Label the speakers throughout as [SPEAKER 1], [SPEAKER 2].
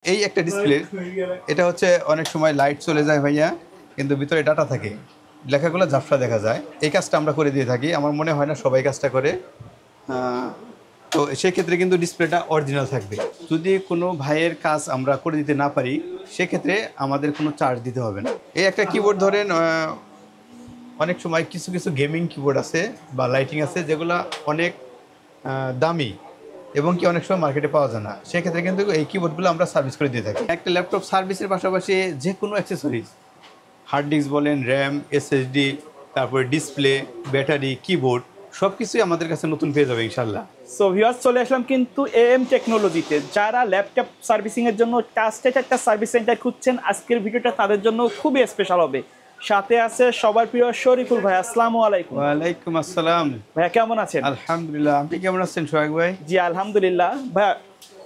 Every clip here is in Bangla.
[SPEAKER 1] এই একটা ডিসপ্লে, এটা হচ্ছে অনেক সময় লাইট চলে যায় ভাইয়া, কিন্তু ভিতরে ডাটা থাকে, লেখাগুলো ঝাপসা দেখা যায়। এই কাজটা আমরা করে দিয়ে থাকি। আমার মনে হয় না সবাই কাজটা করে। তো সেই ক্ষেত্রে কিন্তু ডিসপ্লেটা অরিজিনাল থাকবে। যদি কোনো ভাইয়ের কাজ আমরা করে দিতে না পারি, সেক্ষেত্রে আমাদের কোনো চার্জ দিতে হবে না। এই একটা কিবোর্ড ধরেন, অনেক সময় কিছু কিছু গেমিং কিবোর্ড আছে বা লাইটিং আছে যেগুলো অনেক দামি এবং কি অনেক সময় মার্কেটে পাওয়া যায় না। সেক্ষেত্রে কিন্তু এই কিবোর্ডগুলো আমরা সার্ভিস করে দিয়ে থাকি। একটা ল্যাপটপ সার্ভিসের পাশাপাশি যে কোনো অ্যাক্সেসরিজ, হার্ড ডিস্ক বলেন, র্যাম, এসএসডি, তারপরে ডিসপ্লে, ব্যাটারি, কিবোর্ড সব কিছুই আমাদের কাছে নতুন পেয়ে যাবে ইনশাল্লাহ।
[SPEAKER 2] সো ভিউয়ার্স, চলে আসলাম কিন্তু এএম টেকনোলজিতে। যারা ল্যাপটপ সার্ভিসিংয়ের জন্য ট্রাস্টেড একটা সার্ভিস সেন্টার খুঁজছেন, আজকের ভিডিওটা তাদের জন্য খুবই স্পেশাল হবে। সাথে আছে সবার প্রিয় শরীফুল ভাই। আসসালামু আলাইকুম।
[SPEAKER 1] ওয়ালাইকুম আসসালাম।
[SPEAKER 2] ভাইয়া কেমন আছেন?
[SPEAKER 1] আলহামদুলিল্লাহ, আপনি কেমন আছেন সোহাগ ভাই?
[SPEAKER 2] জি আলহামদুলিল্লাহ। ভাইয়া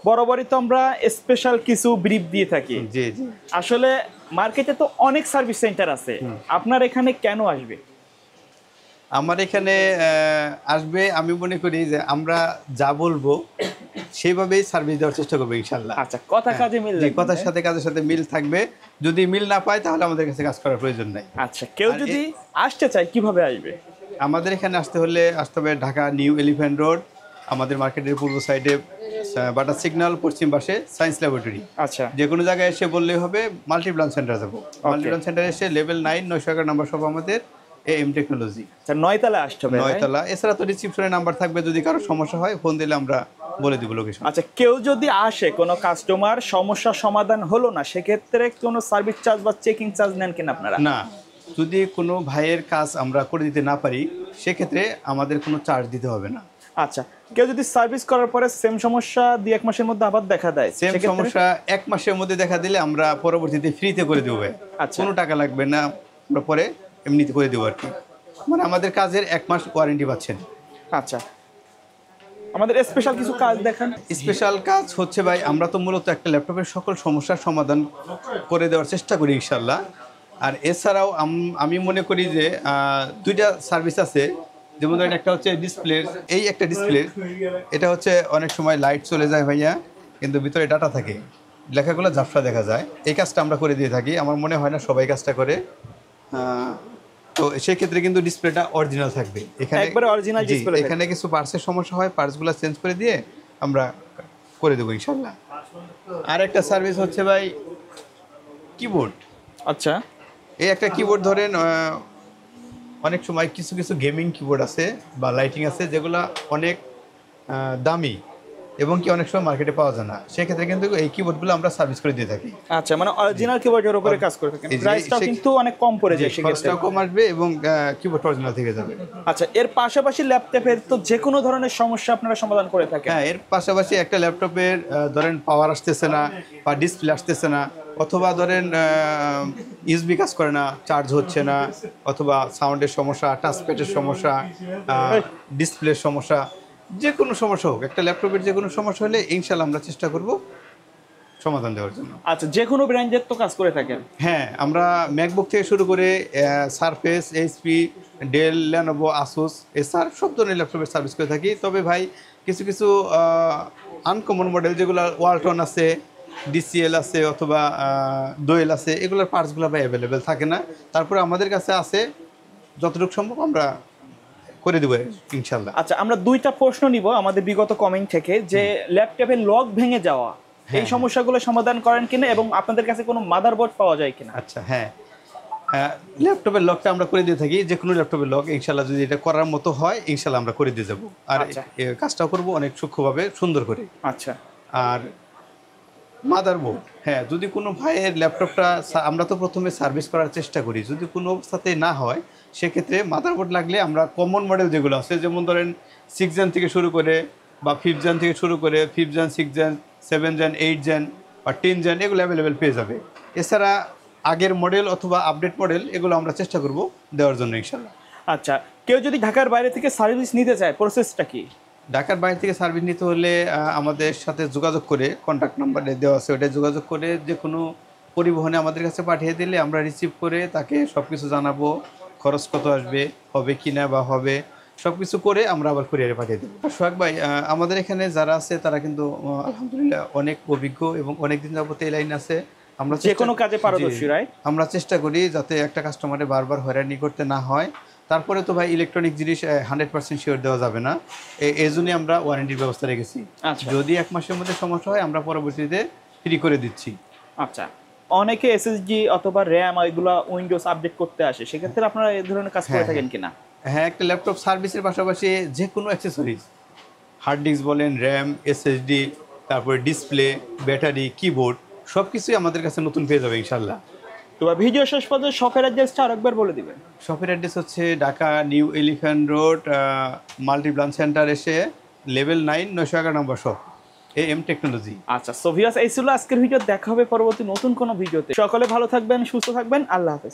[SPEAKER 2] বরাবরই তো আমরা স্পেশাল কিছু ব্রিফ দিয়ে থাকি।
[SPEAKER 1] জি জি।
[SPEAKER 2] আসলে মার্কেটে তো অনেক সার্ভিস সেন্টার আছে, আপনার এখানে কেন আসবে?
[SPEAKER 1] আমার এখানে আসবে, আমি মনে করি যে আমরা যা বলবো সেইভাবেই সার্ভিস দেওয়ার চেষ্টা করবো ইনশাল্লাহ।
[SPEAKER 2] আচ্ছা, কথা কাজে মিল
[SPEAKER 1] জি, কথার সাথে কাজের সাথে মিল থাকবে। যদি মিল না পায় তাহলে আমাদের কাছে কাজ করার প্রয়োজন নাই।
[SPEAKER 2] আচ্ছা, কেউ যদি আসতে চায় কিভাবে আসবে?
[SPEAKER 1] আমাদের এখানে আসতে হবে ঢাকা নিউ এলিফ্যান্ট রোড, আমাদের মার্কেটের পূর্ব সাইডে বাটার সিগন্যাল, পশ্চিম পাশে সায়েন্স ল্যাবরেটরি।
[SPEAKER 2] আচ্ছা,
[SPEAKER 1] যে কোনো জায়গায় এসে বললেই হবে মাল্টিপ্লান সেন্টার যাবো। মাল্টিপ্লান সেন্টার এসে লেভেল 9 911 নাম্বার সব আমাদের এএম টেকনোলজি।
[SPEAKER 2] আচ্ছা, 9 তলা আসতে হবে।
[SPEAKER 1] 9 তলা। এছাড়া তো রিসিপশনের নাম্বার থাকবে, যদি কারো সমস্যা হয় ফোন দিলে আমরা বলে দিব লোকেশন।
[SPEAKER 2] আচ্ছা, কেউ যদি আসে, কোনো কাস্টমার সমস্যা সমাধান হলো না, সেক্ষেত্রে কোনো সার্ভিস চার্জ বা চেকিং চার্জ নেন কিনা আপনারা?
[SPEAKER 1] না, যদি কোনো ভাইয়ের কাজ আমরা করে দিতে না পারি, সেক্ষেত্রে আমাদের কোনো চার্জ দিতে হবে না।
[SPEAKER 2] আচ্ছা, কেউ যদি সার্ভিস করার পরে সেম সমস্যা 2-1 মাসের মধ্যে আবার দেখা দেয়,
[SPEAKER 1] সেম সমস্যা 1 মাসের মধ্যে দেখা দিলে আমরা পরবর্তীতে ফ্রিতে করে দেবো।
[SPEAKER 2] আচ্ছা,
[SPEAKER 1] কোনো টাকা লাগবে না, আমরা পরে এমনিতে করে দেবো আর কি। মানে আমাদের কাজের 1 মাস ওয়ারেন্টি পাচ্ছেন।
[SPEAKER 2] আচ্ছা, আমাদের স্পেশাল কিছু কাজ দেখান।
[SPEAKER 1] স্পেশাল কাজ হচ্ছে ভাই, আমরা তো মূলত একটা ল্যাপটপের সকল সমস্যার সমাধান করে দেওয়ার চেষ্টা করি ইনশাল্লাহ। আর এছাড়াও আমি মনে করি যে 2টা সার্ভিস আছে। যেমন ধরেন, একটা হচ্ছে ডিসপ্লে। এই একটা ডিসপ্লে, এটা হচ্ছে অনেক সময় লাইট চলে যায় ভাইয়া, কিন্তু ভিতরে ডাটা থাকে, লেখাগুলো ঝাপসা দেখা যায়। এই কাজটা আমরা করে দিয়ে থাকি। আমার মনে হয় না সবাই কাজটা করে। তো সেই ক্ষেত্রে কিন্তু ডিসপ্লেটা অরিজিনাল থাকবে।
[SPEAKER 2] একবারে অরিজিনাল ডিসপ্লে।
[SPEAKER 1] এখানে কিছু পার্টসের সমস্যা হয়, পার্টসগুলো চেঞ্জ করে দিয়ে আমরা করে দেবো ইনশাল্লাহ। আর একটা সার্ভিস হচ্ছে ভাই কিবোর্ড।
[SPEAKER 2] আচ্ছা,
[SPEAKER 1] এই একটা কিবোর্ড ধরেন, অনেক সময় কিছু কিছু গেমিং কিবোর্ড আছে বা লাইটিং আছে যেগুলো অনেক দামি এবং কি অনেক সময় মার্কেটে পাওয়া যায় না। সেক্ষেত্রে কিন্তু এই কিবোর্ডগুলো আমরা সার্ভিস করে দিয়ে থাকি।
[SPEAKER 2] আচ্ছা, মানে অরিজিনাল কিবোর্ডের উপরে কাজ করে থাকেন। প্রাইসটাও কিন্তু অনেক কম পড়ে যায় সেক্ষেত্রে।
[SPEAKER 1] খরচটাও কম আসবে এবং কিবোর্ড অরিজিনাল থেকে যাবে।
[SPEAKER 2] আচ্ছা, এর পাশাপাশি ল্যাপটপের তো যে কোনো ধরনের সমস্যা আপনারা সমাধান করে থাকেন?
[SPEAKER 1] হ্যাঁ, এর পাশাপাশি একটা ল্যাপটপের ধরেন পাওয়ার আসতেছে না বা ডিসপ্লে আসতেছে না, অথবা ধরেন ইউএসবি কাজ করে না, চার্জ হচ্ছে না, অথবা সাউন্ডের সমস্যা, টাচপ্যাডের সমস্যা, ডিসপ্লের সমস্যা, যে কোনো সমস্যা হোক, একটা ল্যাপটপের যে কোনো সমস্যা হলে ইনশাল্লাহ আমরা চেষ্টা করব সমাধান দেওয়ার জন্য।
[SPEAKER 2] আচ্ছা, যে কোনো ব্র্যান্ডের তো কাজ করে থাকেন?
[SPEAKER 1] হ্যাঁ, আমরা ম্যাকবুক থেকে শুরু করে Surface, HP, Dell, Lenovo, Asus, এছাড়া সব ধরনের ল্যাপটপের সার্ভিস করে থাকি। তবে ভাই কিছু কিছু আনকমন মডেল, যেগুলো ওয়ালটন আছে, ডিসিএল আছে, অথবা দোয়েল আছে, এগুলোর পার্টসগুলো ভাই অ্যাভেলেবেল থাকে না। তারপরে আমাদের কাছে আছে, যতটুকু সম্ভব আমরা করে দেবো ইনশাল্লাহ।
[SPEAKER 2] আচ্ছা, আমরা 2টা প্রশ্ন নিব আমাদের বিগত কমেন্ট থেকে, যে ল্যাপটপের লক ভেঙে যাওয়া, এই সমস্যাগুলো সমাধান করেন কিনা, এবং আপনাদের কাছে কোনো মাদারবোর্ড পাওয়া যায় কিনা?
[SPEAKER 1] আচ্ছা, হ্যাঁ, ল্যাপটপের লকটা আমরা করে দিয়ে থাকি। যে কোনো ল্যাপটপের লক ইনশাল্লাহ যদি এটা করার মতো হয়, ইনশাল্লাহ আমরা করে দিয়ে যাবো। আর কাজটাও করবো অনেক সূক্ষ্মভাবে, সুন্দর করে।
[SPEAKER 2] আচ্ছা,
[SPEAKER 1] আর মাদারবোর্ড, হ্যাঁ, যদি কোনো ভাইয়ের ল্যাপটপটা, আমরা তো প্রথমে সার্ভিস করার চেষ্টা করি, যদি কোনো অবস্থাতে না হয় সেক্ষেত্রে মাদারবোর্ড লাগলে আমরা কমন মডেল যেগুলো আছে, যেমন ধরেন 6 জেন থেকে শুরু করে বা 5 জেন থেকে শুরু করে 5 জেন, 6 জেন, 7 জেন, 8 জেন বা 10 জেন, এগুলো অ্যাভেলেবেল পেয়ে যাবে। এছাড়া আগের মডেল অথবা আপডেট মডেল, এগুলো আমরা চেষ্টা করব দেওয়ার জন্য ইনশাল্লাহ।
[SPEAKER 2] আচ্ছা, কেউ যদি ঢাকার বাইরে থেকে সার্ভিস নিতে চায়, প্রসেসটা কি?
[SPEAKER 1] ঢাকার বাইরে থেকে সার্ভিস নিতে হলে আমাদের সাথে যোগাযোগ করে, কন্ট্যাক্ট নাম্বারে দেওয়া আছে, ওটায় যোগাযোগ করে যে কোনো পরিবহনে আমাদের কাছে পাঠিয়ে দিলে আমরা রিসিভ করে তাকে সব কিছু জানাবো, খরচ কত আসবে, হবে কি না বা হবে, সব কিছু করে আমরা আবার কুরিয়ারে পাঠিয়ে দেবো। সোহাগ ভাই, আমাদের এখানে যারা আছে তারা কিন্তু আলহামদুলিল্লাহ অনেক অভিজ্ঞ এবং অনেক দিন যাবত এই লাইন আছে। আমরা
[SPEAKER 2] যে কোনো কাজে পারদর্শী, রাইট?
[SPEAKER 1] আমরা চেষ্টা করি যাতে একটা কাস্টমারে বারবার হয়রানি করতে না হয়। তারপরে তো ভাই ইলেকট্রনিক জিনিস 100% শিওর দেওয়া যাবে না, এই জন্যই আমরা ওয়ারেন্টির ব্যবস্থা রেখেছি।
[SPEAKER 2] আচ্ছা।
[SPEAKER 1] যদি 1 মাসের মধ্যে সমস্যা হয় আমরা পরবর্তীতে ফ্রি করে দিচ্ছি।
[SPEAKER 2] আচ্ছা, অনেকে এসএসডি অথবা র্যাম এগুলো উইন্ডোজ আপডেট করতে আসে, সেক্ষেত্রে আপনারা এই ধরনের কাজ করে থাকেন কিনা?
[SPEAKER 1] হ্যাঁ, একটা ল্যাপটপ সার্ভিসের পাশাপাশি যে কোনো অ্যাক্সেসরিজ, হার্ড ডিস্ক বলেন, র্যাম, এসএসডি, তারপরে ডিসপ্লে, ব্যাটারি, কিবোর্ড সব কিছুই আমাদের কাছে নতুন পেয়ে যাবে ইনশাল্লাহ।
[SPEAKER 2] তো ভিডিও শেষ পর্যন্ত শপের অ্যাড্রেসটা আরেকবার বলে দিবেন।
[SPEAKER 1] শপের অ্যাড্রেস হচ্ছে Dhaka new elephant road, multi branch center এসে লেভেল 9 911 নম্বর শপ, AM টেকনোলজি।
[SPEAKER 2] আচ্ছা, সো ভিউয়ার্স, এই ছিল আজকের ভিডিও। দেখা হবে পরবর্তী নতুন কোনো ভিডিওতে। সকলে ভালো থাকবেন, সুস্থ থাকবেন, আল্লাহ হাফেজ।